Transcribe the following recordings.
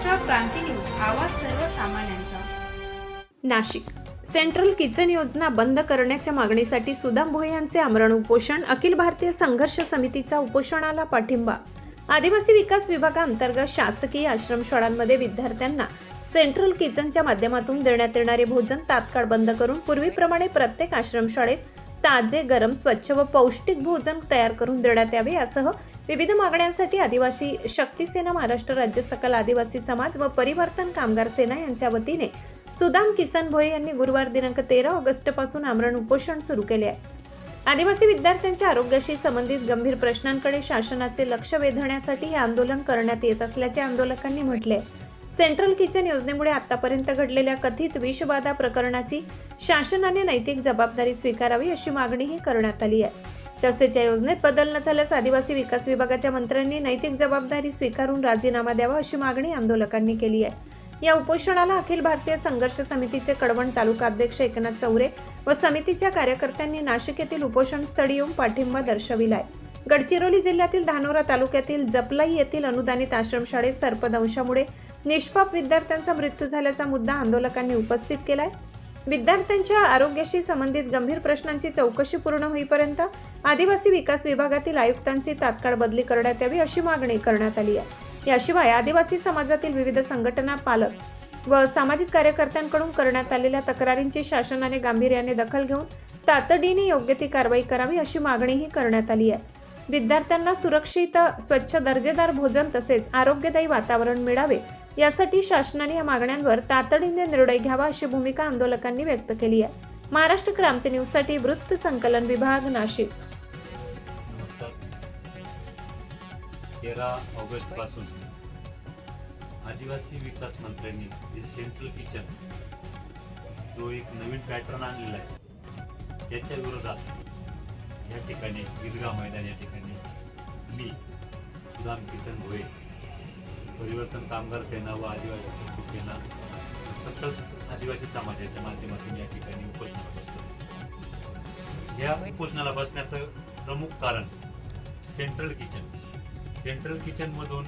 महाराष्ट्र क्रांती news, आवाज सर्वसामान्यांचा। Nashik central kitchen योजना बंद करण्याच्या मागणीसाठी सुदाम भोये यांचे आमरण उपोषण। अखिल भारतीय संघर्ष समितीचा उपोषणाला पाठिंबा। आदिवासी विकास विभागाअंतर्गत शासकीय आश्रमशाळांमध्ये विद्यार्थ्यांना सेंट्रल किचनच्या माध्यमातून देण्यात येणारे भोजन तात्काळ बंद करून पूर्वीप्रमाणे प्रत्येक आश्रमशाळेत ताजे, गरम, स्वच्छ व पौष्टिक भोजन तयार करून देण्यात यावे यासह विविध मागण्यांसाठी आदिवासी शक्ती सेना, महाराष्ट्र राज्य सकल आदिवासी समाज व परिवर्तन कामगार सेना यांच्या वतीने सुदाम किसन भोये यांनी गुरुवार दिनांक 13 ऑगस्ट पासून आमरण उपोषण सुरू केले आहे। आदिवासी विद्यार्थ्यांच्या आरोग्याशी संबंधित गंभीर प्रश्नांकडे शासनाचे लक्ष वेधण्यासाठी हे आंदोलन करण्यात येत असल्याचे आंदोलकांनी म्हटले आहे। सेंट्रल किचन योजनेमुळे आतापर्यंत घडलेल्या कथित विषबाधा प्रकरणाची शासनाने नैतिक जबाबदारी स्वीकारावी अशी मागणीही करण्यात आली आहे। तसेच या योजनेत बदल न झाल्यास आदिवासी विकास विभागाच्या मंत्र्यांनी नैतिक जबाबदारी स्वीकारून राजीनामा द्यावा अशी मागणी आंदोलकांनी केली आहे। या उपोषणाला अखिल भारतीय संघर्ष समितीचे कळवण तालुका अध्यक्ष एकनाथ चौरे व समितीच्या कार्यकर्त्यांनी नाशिक येथील उपोषण स्थळी येऊन पाठिंबा दर्शविला आहे। गडचिरोली जिल्ह्यातील धानोरा तालुक्यातील जपलाई येथील अनुदानित आश्रमशाळेत सर्पदंशामुळे निष्पाप विद्यार्थ्यांचा मृत्यू झाल्याचा मुद्दा आंदोलकांनी उपस्थित केलाय। विद्यार्थ्यांच्या आरोग्याशी संबंधित गंभीर प्रश्नांची चौकशी पूर्ण होईपर्यंत आदिवासी विकास विभागातील आयुक्तांची तात्काळ बदली करण्यात यावी अशी मागणी करण्यात आली आहे। याशिवाय आदिवासी समाजातील विविध संघटना, पालक व सामाजिक कार्यकर्त्यांकडून करण्यात आलेल्या तक्रारींची शासनाने गांभीर्याने दखल घेऊन तातडीने योग्य ती कारवाई करावी अशी मागणीही करण्यात आली आहे। विद्यार्थ्यांना सुरक्षित, स्वच्छ, दर्जेदार भोजन तसेच आरोग्यदायी वातावरण मिळावे यासाठी शासनाने या मागण्यांवर तातडीने निर्णय घ्यावा अशी भूमिका आंदोलकांनी व्यक्त केली आहे। महाराष्ट्र क्रांती न्यूज साठी वृत्त संकलन विभाग, नाशिक। 13 ऑगस्ट पासून आदिवासी विकास मंत्र्यांनी जे सेंट्रल किचन जो एक नवीन पॅटर्न आणलेला आहे त्याच्या विरोधात या ठिकाणी ईदगाह मैदान या ठिकाणी मी सुदाम किसन भोये, परिवर्तन कामगार सेना व आदिवासी शक्ती सेना, सकल आदिवासी समाजाच्या माध्यमातून या ठिकाणी उपोषणाला बसतो। या उपोषणाला बसण्याचं प्रमुख कारण सेंट्रल किचन मधून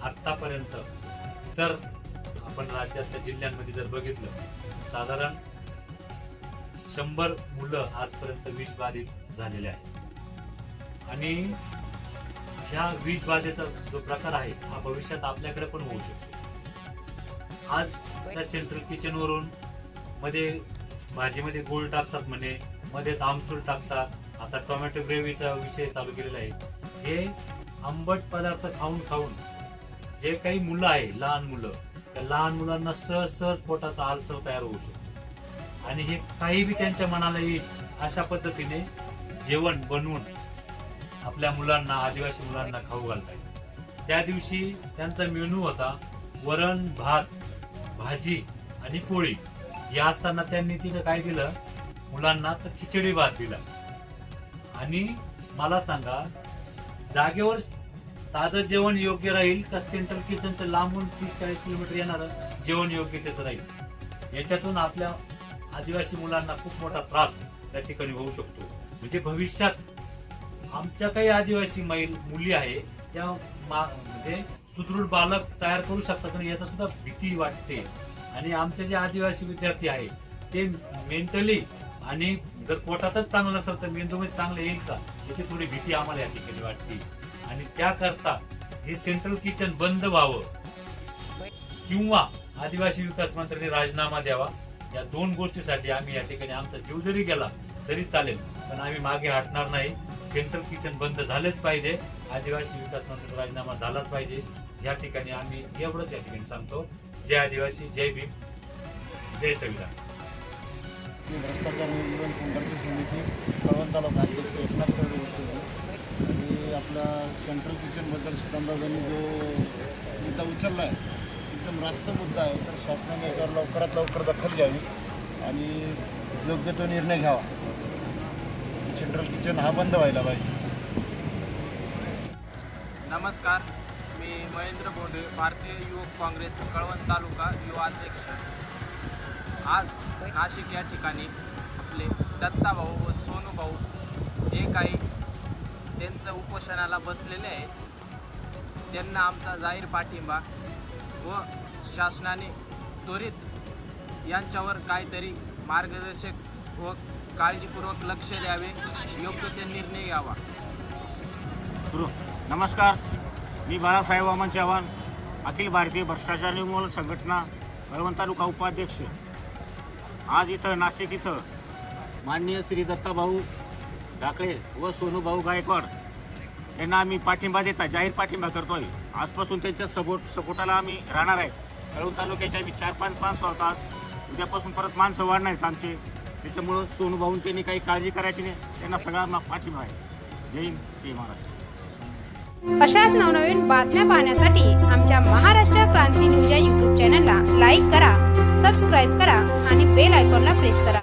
आतापर्यंत तर आपण राज्यातल्या जिल्ह्यांमध्ये जर बघितलं साधारण 100 मुलं आजपर्यंत विषबाधित झालेले आहेत आणि ह्या विषबाधेचा जो प्रकार आहे हा भविष्यात आपल्याकडे पण होऊ शकतो। आज त्या सेंट्रल किचन वरून मध्ये भाजीमध्ये गोळ टाकतात, म्हणे मध्येच आमसूल टाकतात, आता टोमॅटो ग्रेव्हीचा विषय चालू केलेला आहे। हे आंबट पदार्थ खाऊन जे काही मुलं आहे, लहान मुलं, त्या लहान मुलांना सहज पोटाचा आलसर तयार होऊ शकतो आणि हे काही बी त्यांच्या मनाला येईल अशा पद्धतीने जेवण बनवून आपल्या मुलांना, आदिवासी मुलांना खाऊ घालतात। त्या दिवशी त्यांचा मेनू होता वरण, भात, भाजी आणि पोळी। या असताना त्यांनी तिथे काय दिलं मुलांना, तर खिचडी भात दिला। आणि मला सांगा, जागेवर ताजं जेवण योग्य राहील का सेंट्रल किचनचं लांबून 30-40 किलोमीटर येणारं जेवण योग्य त्याचं राहील? याच्यातून आपल्या आदिवासी मुलांना खूप मोठा त्रास त्या ठिकाणी होऊ शकतो। म्हणजे भविष्यात आमच्या काही आदिवासी मुली आहे त्या म्हणजे सुदृढ बालक तयार करू शकतात आणि याचा सुद्धा भीती वाटते। आणि आमचे जे आदिवासी विद्यार्थी आहेत ते मेंटली आणि जर पोटातच चांगलं नसेल तर मेंदूमध्ये चांगलं येईल का याची थोडी भीती आम्हाला या ठिकाणी वाटते। आणि त्याकरता हे सेंट्रल किचन बंद व्हावं किंवा आदिवासी विकास मंत्र्यांनी राजीनामा द्यावा, या दोन गोष्टीसाठी आम्ही या ठिकाणी आमचा जीव जरी गेला तरी चालेल, पण आम्ही मागे हटणार नाही। सेंट्रल किचन बंद झालेच पाहिजे, आदिवासी विकास मंत्री राजीनामा झालाच पाहिजे। या ठिकाणी आम्ही एवढंच या ठिकाणी सांगतो। जय आदिवासी, जय भीम, जय संविधान। भ्रष्टाचार निर्मूलन संघर्ष समिती कळवण तालुका अध्यक्ष एकनाथ चौरे बोलतो आणि आपला सेंट्रल किचन बद्दल सुदामदादांनी जो मुद्दा उचलला आहे एकदम रास्त मुद्दा आहे, तर शासनाने याच्यावर लवकरात लवकर दखल घ्यावी आणि योग्य तो निर्णय घ्यावा। सेंट्रल किचन हा बंद व्हायला पाहिजे। नमस्कार, मी महेंद्र बोंडे, भारतीय युवक काँग्रेस कळवण तालुका युवा अध्यक्ष। आज नाशिक या ठिकाणी आपले दत्ताभाऊ व सोनूभाऊ हे काही त्यांचं उपोषणाला बसलेले आहेत। त्यांना आमचा जाहीर पाठिंबा। व शासनाने त्वरित यांच्यावर काहीतरी मार्गदर्शक व काळजीपूर्वक लक्ष द्यावे, योग्य ते निर्णय घ्यावा. नमस्कार, मी बाळासाहेब वामन चव्हाण, अखिल भारतीय भ्रष्टाचार निर्मूलन संघटना कळवण तालुका उपाध्यक्ष. आज इथं नाशिक इथं माननीय श्री दत्ताभाऊ ढाकळे व सोनूभाऊ गायकवाड यांना आम्ही पाठिंबा देता जाहीर पाठिंबा करतोय. आजपासून त्यांच्या सपोर्टाला आम्ही राहणार आहे. कळवण तालुक्याच्या आम्ही 4-5 होतात. उद्यापासून परत माणसं वाढणार आहेत आमचे. त्याच्यामुळं सोनूभाऊन त्यांनी काही काळजी करायची नाही, त्यांना सगळा पाठिंबा आहे. जय हिंद, जय महाराष्ट्र. अशाच नवनवीन बातम्या पाहण्यासाठी आमच्या महाराष्ट्र क्रांती न्यूज या यूट्यूब चॅनलला लाईक करा, सबस्क्राईब करा आणि बेल आयकॉनला प्रेस करा.